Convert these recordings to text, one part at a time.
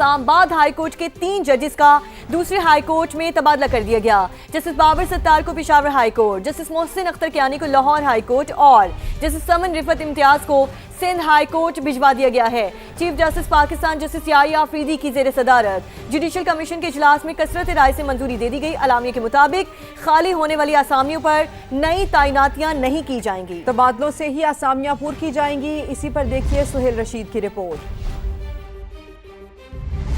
اسلام آباد high court کے 3 ججز کا دوسرے ہائی کورٹ میں تبادلہ کر دیا گیا۔ جسٹس بابر ستار کو Peshawar high court, justice Mohsin Akhtar Kayani کو لاہور ہائی کورٹ اور جسٹس سمن رفعت امتیاز کو سندھ ہائی کورٹ بھجوا دیا گیا ہے۔ چیف جسٹس پاکستان جسٹس یحییٰ آفریدی کی زیر صدارت جوڈیشل کمیشن کے اجلاس میں کثرت رائے سے منظوری دے دی گئی۔ اعلامیے کے مطابق خالی ہونے والی اسامیوں پر نئی تعیناتیاں نہیں کی جائیں گی، تبادلوں سے ہی اسامیاں پور کی جائیں گی۔ اسی پر دیکھیے سہیل رشید کی report.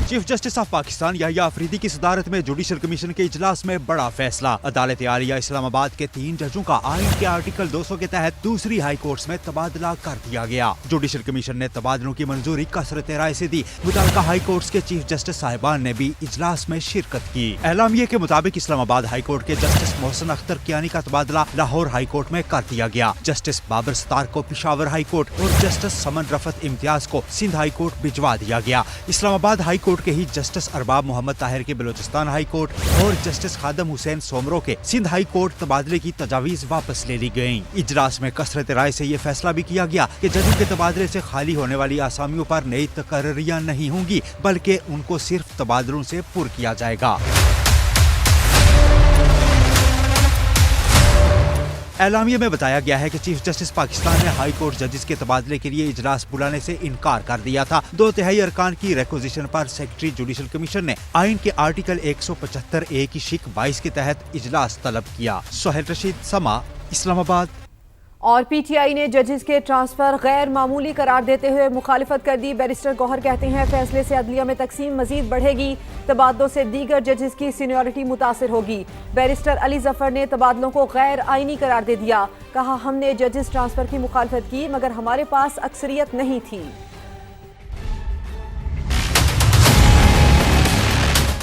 Chief justice of Pakistan Yahya Afridi کی صدارت میں جوڈیشل کمیشن کے اجلاس میں بڑا فیصلہ۔ عدالت عالیہ اسلام آباد کے 3 ججوں کا آئین کے آرٹیکل 200 کے تحت دوسری ہائی کورٹس میں تبادلہ کر دیا گیا۔ جوڈیشل کمیشن نے تبادلوں کی منظوری کثرت رائے سے دی۔ متعلقہ ہائی کورٹس کے چیف جسٹس صاحبان نے بھی اجلاس میں شرکت کی۔ اعلامیے کے مطابق اسلام آباد ہائی کورٹ کے جسٹس محسن اختر کیانی کا تبادلہ لاہور ہائی کورٹ میں کر دیا گیا۔ جسٹس بابر ستار کو پشاور ہائی کورٹ اور جسٹس سمن رفعت امتیاز کو سندھ ہائی کورٹ بھجوا دیا گیا۔ اسلام آباد ہائی کورٹ کے ہی جسٹس ارباب محمد طاہر کے بلوچستان ہائی کورٹ اور جسٹس خادم حسین سومرو کے سندھ ہائی کورٹ تبادلے کی تجاویز واپس لے لی گئیں۔ اجلاس میں کثرت رائے سے یہ فیصلہ بھی کیا گیا کہ ججوں کے تبادلے سے خالی ہونے والی آسامیوں پر نئی تقرریاں نہیں ہوں گی، بلکہ ان کو صرف تبادلوں سے پر کیا جائے گا۔ اعلامیے میں بتایا گیا ہے کہ چیف جسٹس پاکستان نے ہائی کورٹ ججز کے تبادلے کے لیے اجلاس بلانے سے انکار کر دیا تھا۔ 2/3 ارکان کی ریکوزیشن پر سیکرٹری جوڈیشل کمیشن نے آئین کے آرٹیکل 175A کی شق 22 کے تحت اجلاس طلب کیا۔ سہیل رشید، سما، اسلام آباد۔ اور پی ٹی آئی نے ججز کے ٹرانسفر غیر معمولی قرار دیتے ہوئے مخالفت کر دی۔ بیرسٹر گوہر کہتے ہیں فیصلے سے عدلیہ میں تقسیم مزید بڑھے گی، تبادلوں سے دیگر ججز کی سینیورٹی متاثر ہوگی۔ بیرسٹر علی ظفر نے تبادلوں کو غیر آئینی قرار دے دیا، کہا ہم نے ججز ٹرانسفر کی مخالفت کی مگر ہمارے پاس اکثریت نہیں تھی۔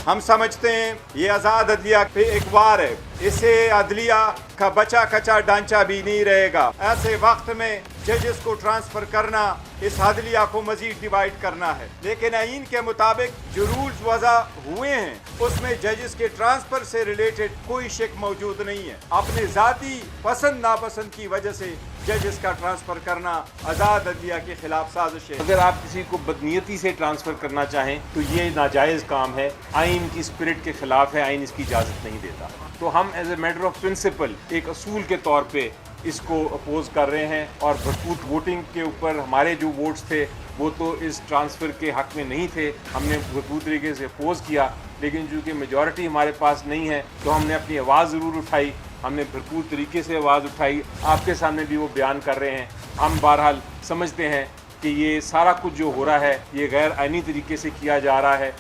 ہم سمجھتے ہیں یہ آزاد عدلیہ پہ ایک وار ہے، اسے عدلیہ کا بچا کچا ڈھانچہ بھی نہیں رہے گا۔ ایسے وقت میں ججز کو ٹرانسفر کرنا اس عدلیہ کو مزید ڈیوائیڈ کرنا ہے، لیکن آئین کے مطابق جو رولز وضع ہوئے ہیں اس میں ججز کے ٹرانسفر سے ریلیٹڈ کوئی شک موجود نہیں ہے۔ اپنے ذاتی پسند ناپسند کی وجہ سے ججز کا ٹرانسفر کرنا آزاد عدلیہ کے خلاف سازش ہے۔ اگر آپ کسی کو بدنیتی سے ٹرانسفر کرنا چاہیں تو یہ ناجائز کام ہے، آئین کی اسپرٹ کے خلاف ہے، آئین اس کی اجازت نہیں دیتا۔ تو ہم as a matter of principle ایک اصول کے طور پہ اس کو اپوز کر رہے ہیں، اور بھرپور ووٹنگ کے اوپر ہمارے جو ووٹس تھے وہ تو اس ٹرانسفر کے حق میں نہیں تھے، ہم نے بھرپور طریقے سے اپوز کیا، لیکن چونکہ میجورٹی ہمارے پاس نہیں ہے تو ہم نے اپنی آواز ضرور اٹھائی، ہم نے بھرپور طریقے سے آواز اٹھائی، آپ کے سامنے بھی وہ بیان کر رہے ہیں۔ ہم بہرحال سمجھتے ہیں کہ یہ سارا کچھ جو ہو رہا ہے یہ غیر آئینی طریقے سے کیا جا رہا ہے۔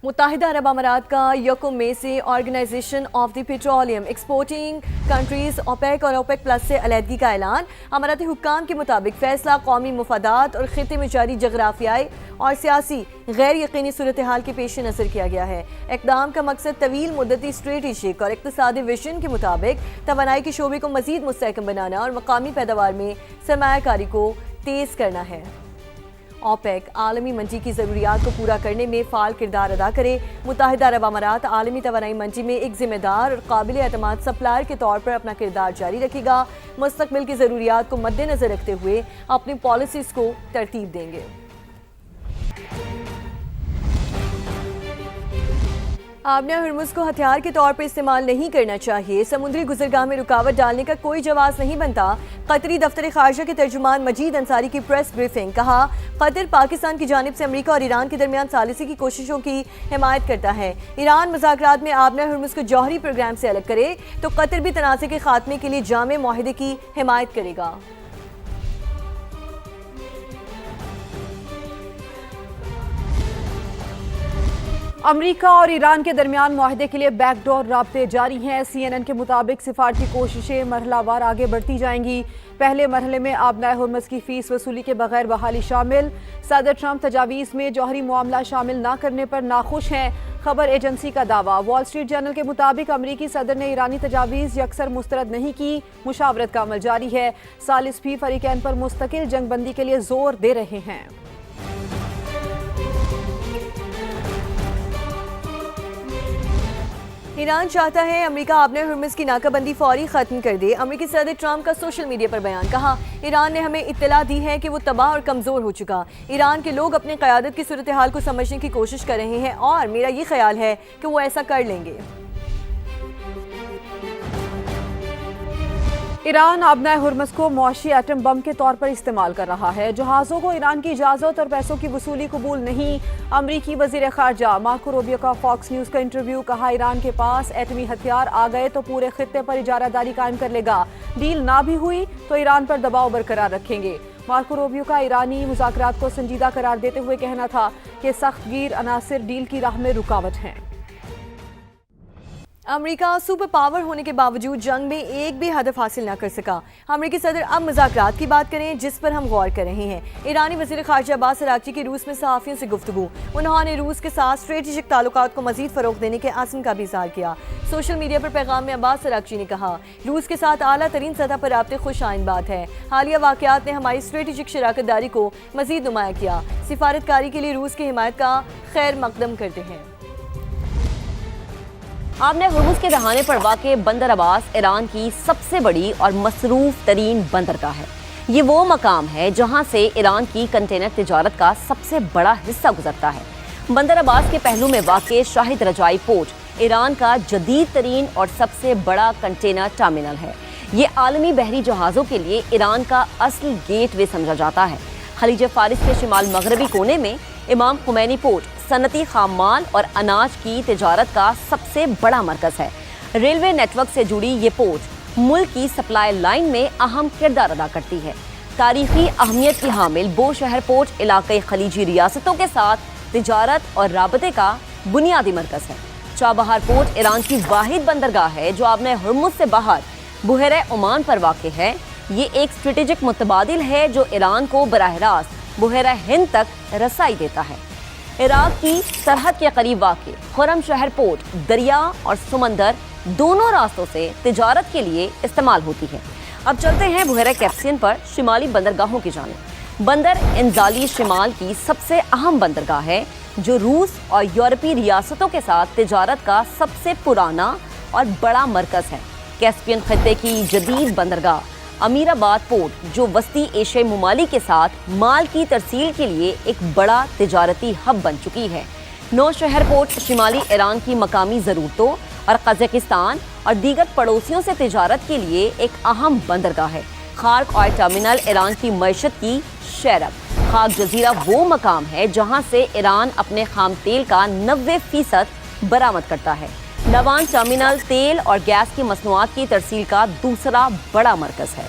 متحدہ عرب امارات کا 1 مئی سے organization of the petroleum exporting countries OPEC اور اوپیک پلس سے علیحدگی کا اعلان۔ اماراتی حکام کے مطابق فیصلہ قومی مفادات اور خطے میں جاری جغرافیائی اور سیاسی غیر یقینی صورتحال کے پیش نظر کیا گیا ہے۔ اقدام کا مقصد طویل مدتی اسٹریٹجک اور اقتصادی ویژن کے مطابق توانائی کے شعبے کو مزید مستحکم بنانا اور مقامی پیداوار میں سرمایہ کاری کو تیز کرنا ہے۔ اوپیک عالمی منڈی کی ضروریات کو پورا کرنے میں فعال کردار ادا کرے۔ متحدہ عرب امارات عالمی توانائی منڈی میں ایک ذمہ دار اور قابل اعتماد سپلائر کے طور پر اپنا کردار جاری رکھے گا، مستقبل کی ضروریات کو مد نظر رکھتے ہوئے اپنی پالیسیز کو ترتیب دیں گے۔ آبنہ ہرمز کو ہتھیار کے طور پر استعمال نہیں کرنا چاہیے، سمندری گزرگاہ میں رکاوٹ ڈالنے کا کوئی جواز نہیں بنتا۔ قطری دفتر خارجہ کے ترجمان مجید انصاری کی پریس بریفنگ، کہا قطر پاکستان کی جانب سے امریکہ اور ایران کے درمیان ثالثی کی کوششوں کی حمایت کرتا ہے۔ ایران مذاکرات میں آبنہ ہرمز کو جوہری پروگرام سے الگ کرے تو قطر بھی تنازع کے خاتمے کے لیے جامع معاہدے کی حمایت کرے گا۔ امریکہ اور ایران کے درمیان معاہدے کے لیے بیک ڈور رابطے جاری ہیں۔ CNN کے مطابق سفارتی کوششیں مرحلہ وار آگے بڑھتی جائیں گی۔ پہلے مرحلے میں آبنہ ہرمز کی فیس وصولی کے بغیر بحالی شامل۔ صدر ٹرمپ تجاویز میں جوہری معاملہ شامل نہ کرنے پر ناخوش ہیں، خبر ایجنسی کا دعویٰ۔ وال اسٹریٹ جرنل کے مطابق امریکی صدر نے ایرانی تجاویز یکسر مسترد نہیں کی، مشاورت کا عمل جاری ہے۔ ثالث بھی فریقین پر مستقل جنگ بندی کے لیے زور دے رہے ہیں۔ ایران چاہتا ہے امریکہ آبنہ ہرمز کی ناکہ بندی فوری ختم کر دے۔ امریکی صدر ٹرمپ کا سوشل میڈیا پر بیان، کہا ایران نے ہمیں اطلاع دی ہے کہ وہ تباہ اور کمزور ہو چکا۔ ایران کے لوگ اپنی قیادت کی صورتحال کو سمجھنے کی کوشش کر رہے ہیں اور میرا یہ خیال ہے کہ وہ ایسا کر لیں گے۔ ایران آبنہ ہرمز کو معاشی ایٹم بم کے طور پر استعمال کر رہا ہے۔ جہازوں کو ایران کی اجازت اور پیسوں کی وصولی قبول نہیں۔ امریکی وزیر خارجہ مارکو روبیو کا فاکس نیوز کا انٹرویو، کہا ایران کے پاس ایٹمی ہتھیار آ گئے تو پورے خطے پر اجارہ داری قائم کر لے گا، ڈیل نہ بھی ہوئی تو ایران پر دباؤ برقرار رکھیں گے۔ مارکو روبیو کا ایرانی مذاکرات کو سنجیدہ قرار دیتے ہوئے کہنا تھا کہ سخت گیر عناصر ڈیل کی راہ میں رکاوٹ ہیں۔ امریکہ سپر پاور ہونے کے باوجود جنگ میں ایک بھی ہدف حاصل نہ کر سکا۔ امریکی صدر اب مذاکرات کی بات کریں جس پر ہم غور کر رہے ہیں۔ ایرانی وزیر خارجہ عباس اراغچی کی روس میں صحافیوں سے گفتگو، انہوں نے روس کے ساتھ اسٹریٹجک تعلقات کو مزید فروغ دینے کے عزم کا بھی اظہار کیا۔ سوشل میڈیا پر پیغام میں عباس اراغچی نے کہا روس کے ساتھ اعلیٰ ترین سطح پر رابطے خوش آئند بات ہے۔ حالیہ واقعات نے ہماری اسٹریٹجک شراکت داری کو مزید نمایاں کیا۔ سفارتکاری کے لیے روس کی حمایت کا خیر مقدم کرتے ہیں۔ آبنہ ہرمز کے دہانے پر واقع بندر عباس ایران کی سب سے بڑی اور مصروف ترین بندرگاہ ہے۔ یہ وہ مقام ہے جہاں سے ایران کی کنٹینر تجارت کا سب سے بڑا حصہ گزرتا ہے۔ بندر عباس کے پہلو میں واقع شاہد رجائی پورٹ ایران کا جدید ترین اور سب سے بڑا کنٹینر ٹرمینل ہے۔ یہ عالمی بحری جہازوں کے لیے ایران کا اصل گیٹ وے سمجھا جاتا ہے۔ خلیج فارس کے شمال مغربی کونے میں امام خمینی پورٹ صنعتی خام مال اور اناج کی تجارت کا سب سے بڑا مرکز ہے۔ ریلوے نیٹ ورک سے جڑی یہ پورٹ ملک کی سپلائی لائن میں اہم کردار ادا کرتی ہے۔ تاریخی اہمیت کی حامل بوشہر پورٹ علاقائی خلیجی ریاستوں کے ساتھ تجارت اور رابطے کا بنیادی مرکز ہے۔ چابہار پورٹ ایران کی واحد بندرگاہ ہے جو آبنہ ہرمز سے باہر بحیرہ عمان پر واقع ہے۔ یہ ایک اسٹریٹجک متبادل ہے جو ایران کو براہ راست بحیرہ ہند تک رسائی دیتا ہے۔ عراق کی سرحد کے قریب واقع خرم شہر پورٹ دریا اور سمندر دونوں راستوں سے تجارت کے لیے استعمال ہوتی ہے۔ اب چلتے ہیں بحیرہ کیسپیئن پر شمالی بندرگاہوں کی جانب۔ بندر انزالی شمال کی سب سے اہم بندرگاہ ہے جو روس اور یورپی ریاستوں کے ساتھ تجارت کا سب سے پرانا اور بڑا مرکز ہے۔ کیسپیئن خطے کی جدید بندرگاہ امیر آباد پورٹ جو وسطی ایشیائی ممالک کے ساتھ مال کی ترسیل کے لیے ایک بڑا تجارتی ہب بن چکی ہے۔ نوشہر پورٹ شمالی ایران کی مقامی ضرورتوں اور قزاقستان اور دیگر پڑوسیوں سے تجارت کے لیے ایک اہم بندرگاہ ہے۔ خارک آئل ٹرمینل ایران کی معیشت کی شیرب۔ خاک جزیرہ وہ مقام ہے جہاں سے ایران اپنے خام تیل کا 90% برآمد کرتا ہے۔ نوان ٹرمینل تیل اور گیس کی مصنوعات کی ترسیل کا دوسرا بڑا مرکز ہے۔